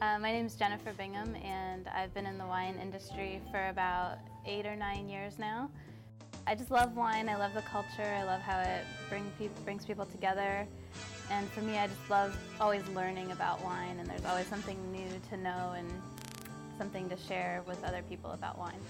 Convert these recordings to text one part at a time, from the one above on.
My name is Jennifer Bingham, and I've been in the wine industry for about 8 or 9 years now. I just love wine. I love the culture. I love how it brings people together. And for me, I just love always learning about wine, and there's always something new to know and something to share with other people about wine.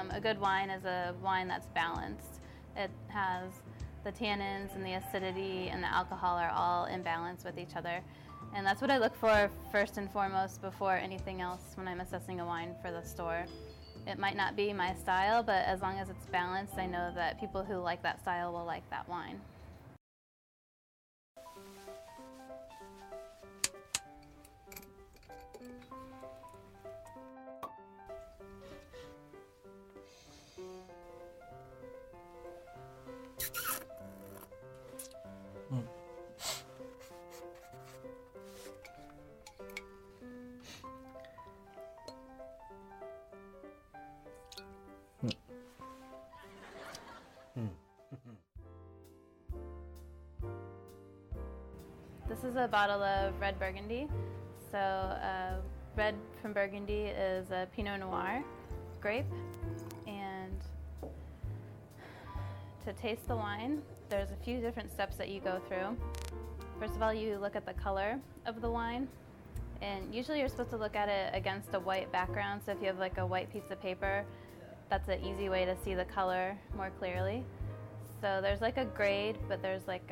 A good wine is a wine that's balanced. It has the tannins and the acidity and the alcohol are all in balance with each other. And that's what I look for first and foremost before anything else when I'm assessing a wine for the store. It might not be my style, but as long as it's balanced, I know that people who like that style will like that wine. This is a bottle of red Burgundy. So red from Burgundy is a Pinot Noir grape. And to taste the wine, there's a few different steps that you go through. First of all, you look at the color of the wine. And usually you're supposed to look at it against a white background. So if you have like a white piece of paper, that's an easy way to see the color more clearly. So there's like a grade, but there's like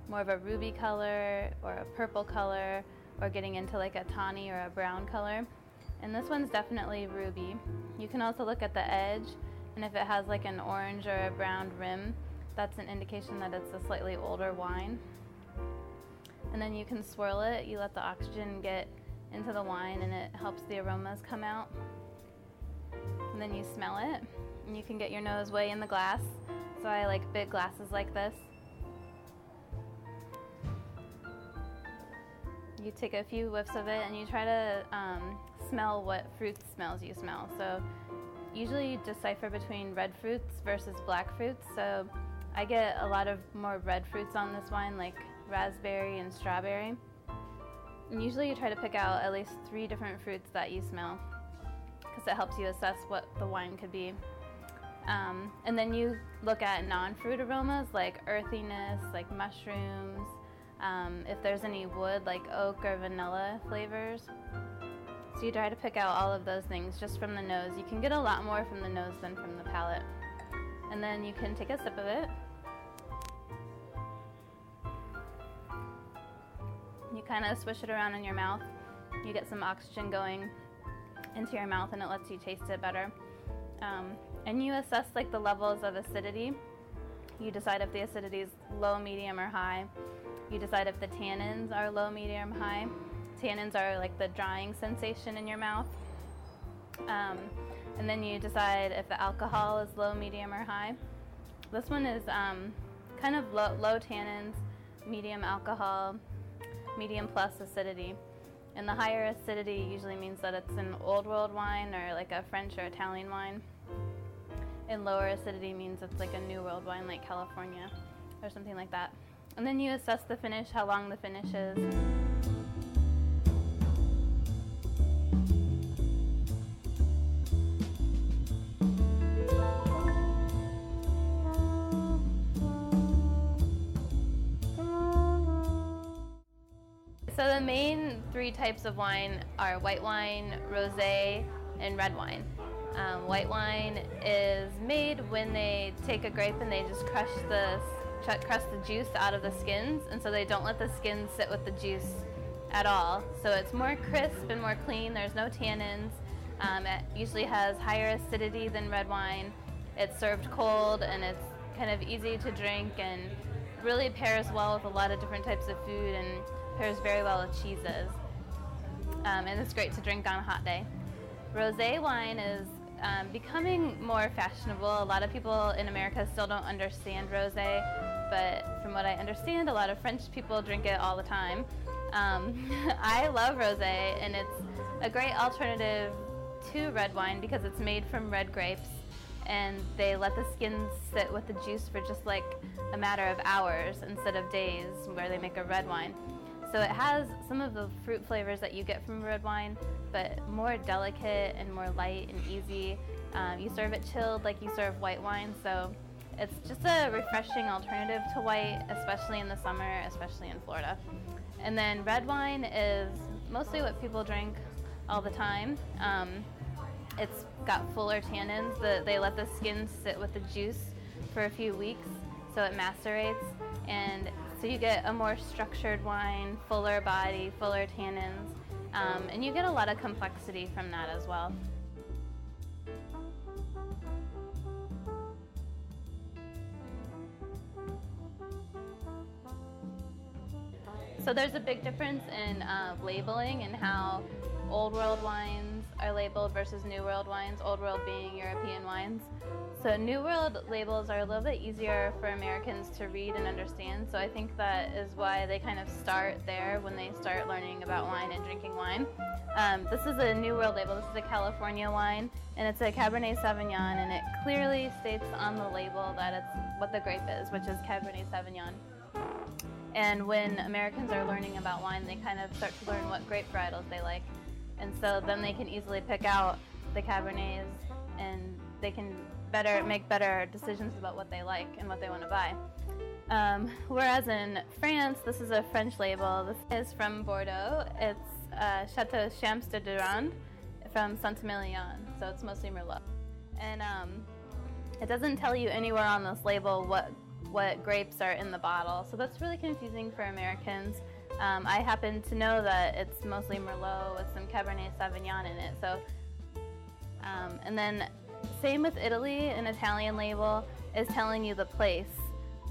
more of a ruby color or a purple color or getting into like a tawny or a brown color. And this one's definitely ruby. You can also look at the edge, and if it has like an orange or a brown rim, that's an indication that it's a slightly older wine. And then you can swirl it. You let the oxygen get into the wine and it helps the aromas come out. And then you smell it, and you can get your nose way in the glass. So I like big glasses like this. You take a few whiffs of it and you try to smell what fruit smells you smell. So usually you decipher between red fruits versus black fruits. So I get a lot of more red fruits on this wine, like raspberry and strawberry. And usually you try to pick out at least 3 different fruits that you smell, because it helps you assess what the wine could be. And then you look at non-fruit aromas like earthiness, like mushrooms, if there's any wood like oak or vanilla flavors. So you try to pick out all of those things just from the nose. You can get a lot more from the nose than from the palate. And then you can take a sip of it. You kind of swish it around in your mouth. You get some oxygen going into your mouth and it lets you taste it better. And you assess like the levels of acidity. You decide if the acidity is low, medium, or high. You decide if the tannins are low, medium, high. Tannins are like the drying sensation in your mouth. And then you decide if the alcohol is low, medium, or high. This one is kind of low tannins, medium alcohol, medium plus acidity. And the higher acidity usually means that it's an old world wine or like a French or Italian wine. And lower acidity means it's like a new world wine like California or something like that. And then you assess the finish, how long the finish is. So the main 3 types of wine are white wine, rosé, and red wine. White wine is made when they take a grape and they just crush the juice out of the skins, and so they don't let the skins sit with the juice at all. So it's more crisp and more clean. There's no tannins. It usually has higher acidity than red wine. It's served cold and it's kind of easy to drink and really pairs well with a lot of different types of food and pairs very well with cheeses. And it's great to drink on a hot day. Rosé wine is becoming more fashionable. A lot of people in America still don't understand rosé, but from what I understand, a lot of French people drink it all the time. I love rosé, and it's a great alternative to red wine because it's made from red grapes, and they let the skins sit with the juice for just like a matter of hours instead of days where they make a red wine. So it has some of the fruit flavors that you get from red wine, but more delicate and more light and easy. You serve it chilled like you serve white wine, so it's just a refreshing alternative to white, especially in the summer, especially in Florida. And then red wine is mostly what people drink all the time. It's got fuller tannins. They let the skin sit with the juice for a few weeks, so it macerates, and so you get a more structured wine, fuller body, fuller tannins, and you get a lot of complexity from that as well. So there's a big difference in labeling and how Old World wines are labeled versus New World wines, Old World being European wines. So New World labels are a little bit easier for Americans to read and understand, so I think that is why they kind of start there when they start learning about wine and drinking wine. This is a New World label. This is a California wine, and it's a Cabernet Sauvignon, and it clearly states on the label that it's what the grape is, which is Cabernet Sauvignon. And when Americans are learning about wine, they kind of start to learn what grape varietals they like. And so then they can easily pick out the Cabernets, and they can make better decisions about what they like and what they want to buy. Whereas in France, this is a French label. This is from Bordeaux. It's Chateau Champs de Durand from Saint-Emilion, so it's mostly Merlot. And it doesn't tell you anywhere on this label what grapes are in the bottle, so that's really confusing for Americans. I happen to know that it's mostly Merlot with some Cabernet Sauvignon in it. So, and then same with Italy, an Italian label is telling you the place.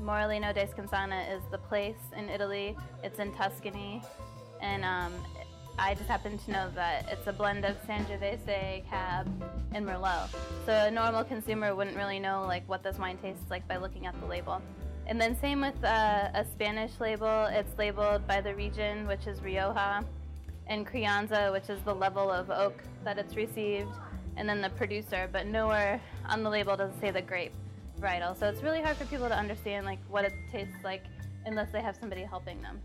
Morellino di Scansana is the place in Italy. It's in Tuscany, and I just happen to know that it's a blend of Sangiovese, Cab, and Merlot. So a normal consumer wouldn't really know like what this wine tastes like by looking at the label. And then same with a Spanish label. It's labeled by the region, which is Rioja, and Crianza, which is the level of oak that it's received, and then the producer, but nowhere on the label does it say the grape varietal. So it's really hard for people to understand like what it tastes like unless they have somebody helping them.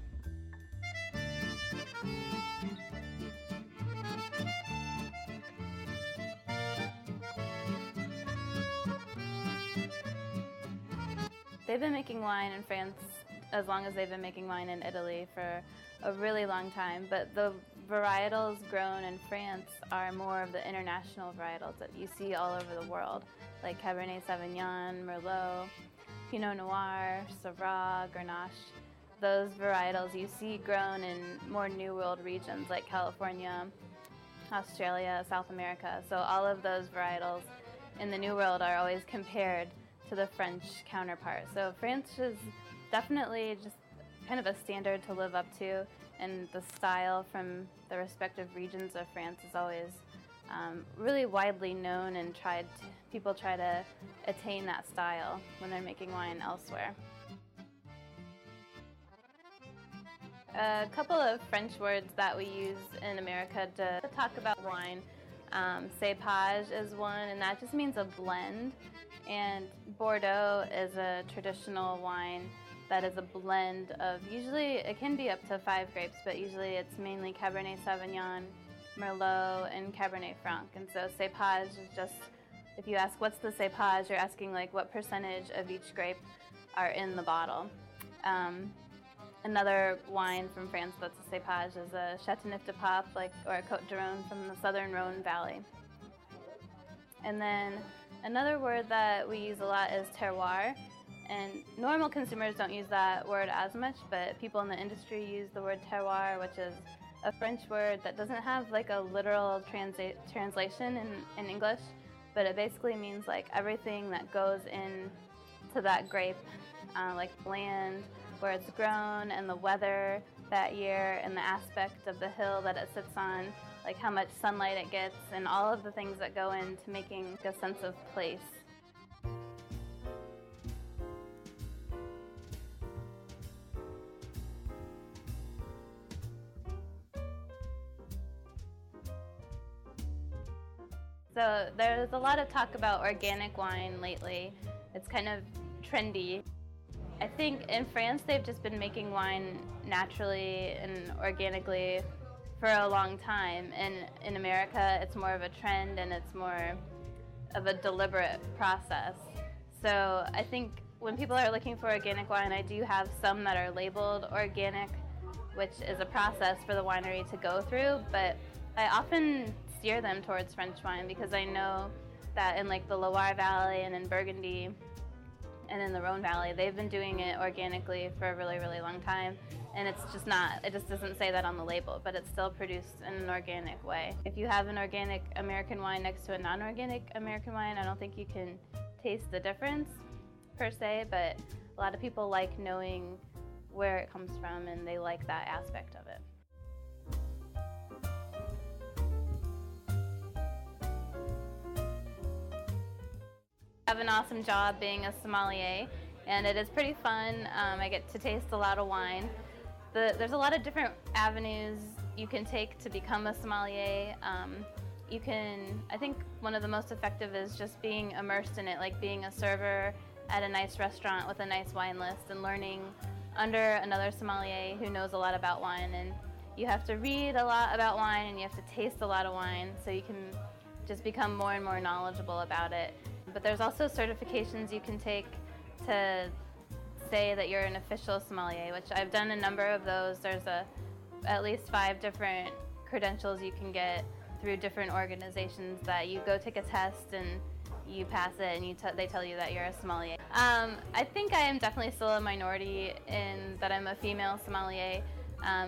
They've been making wine in France as long as they've been making wine in Italy for a really long time, but the varietals grown in France are more of the international varietals that you see all over the world, like Cabernet Sauvignon, Merlot, Pinot Noir, Syrah, Grenache. Those varietals you see grown in more New World regions like California, Australia, South America. So all of those varietals in the New World are always compared to the French counterpart. So France is definitely just kind of a standard to live up to, and the style from the respective regions of France is always really widely known, and people try to attain that style when they're making wine elsewhere. A couple of French words that we use in America to talk about wine. Cépage is one, and that just means a blend. And Bordeaux is a traditional wine that is a blend of, usually it can be up to 5 grapes, but usually it's mainly Cabernet Sauvignon, Merlot, and Cabernet Franc. And so cépage is just, if you ask what's the cépage, you're asking like what percentage of each grape are in the bottle. Another wine from France that's a cépage is a Châteauneuf-du-Pape, or a Côte d'Aron from the southern Rhône Valley. And then another word that we use a lot is terroir. And normal consumers don't use that word as much, but people in the industry use the word terroir, which is a French word that doesn't have like a literal translation in English, but it basically means like everything that goes into that grape, like land, where it's grown, and the weather that year, and the aspect of the hill that it sits on, like how much sunlight it gets, and all of the things that go into making a sense of place. So there's a lot of talk about organic wine lately. It's kind of trendy. I think in France they've just been making wine naturally and organically for a long time, and in America it's more of a trend and it's more of a deliberate process. So I think when people are looking for organic wine, I do have some that are labeled organic, which is a process for the winery to go through, but I often steer them towards French wine because I know that in like the Loire Valley and in Burgundy and in the Rhone Valley, they've been doing it organically for a really, really long time. And it's just not, it just doesn't say that on the label, but it's still produced in an organic way. If you have an organic American wine next to a non-organic American wine, I don't think you can taste the difference per se, but a lot of people like knowing where it comes from and they like that aspect of it. I have an awesome job being a sommelier, and it is pretty fun. I get to taste a lot of wine. There's a lot of different avenues you can take to become a sommelier. I think one of the most effective is just being immersed in it, like being a server at a nice restaurant with a nice wine list and learning under another sommelier who knows a lot about wine. And you have to read a lot about wine and you have to taste a lot of wine so you can just become more and more knowledgeable about it. But there's also certifications you can take to say that you're an official sommelier, which I've done a number of those. There's at least 5 different credentials you can get through different organizations that you go take a test and you pass it and they tell you that you're a sommelier. I think I am definitely still a minority in that I'm a female sommelier,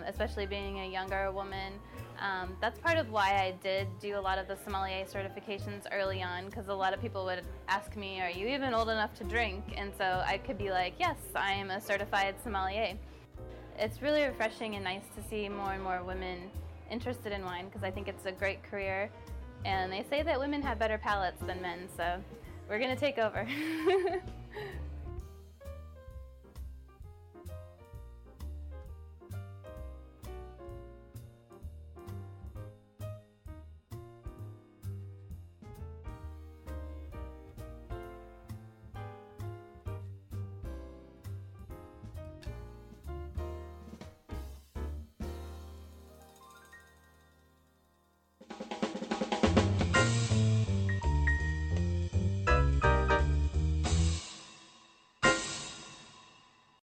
especially being a younger woman. That's part of why I did do a lot of the sommelier certifications early on, because a lot of people would ask me, are you even old enough to drink? And so I could be like, yes, I am a certified sommelier. It's really refreshing and nice to see more and more women interested in wine, because I think it's a great career. And they say that women have better palates than men, so we're going to take over.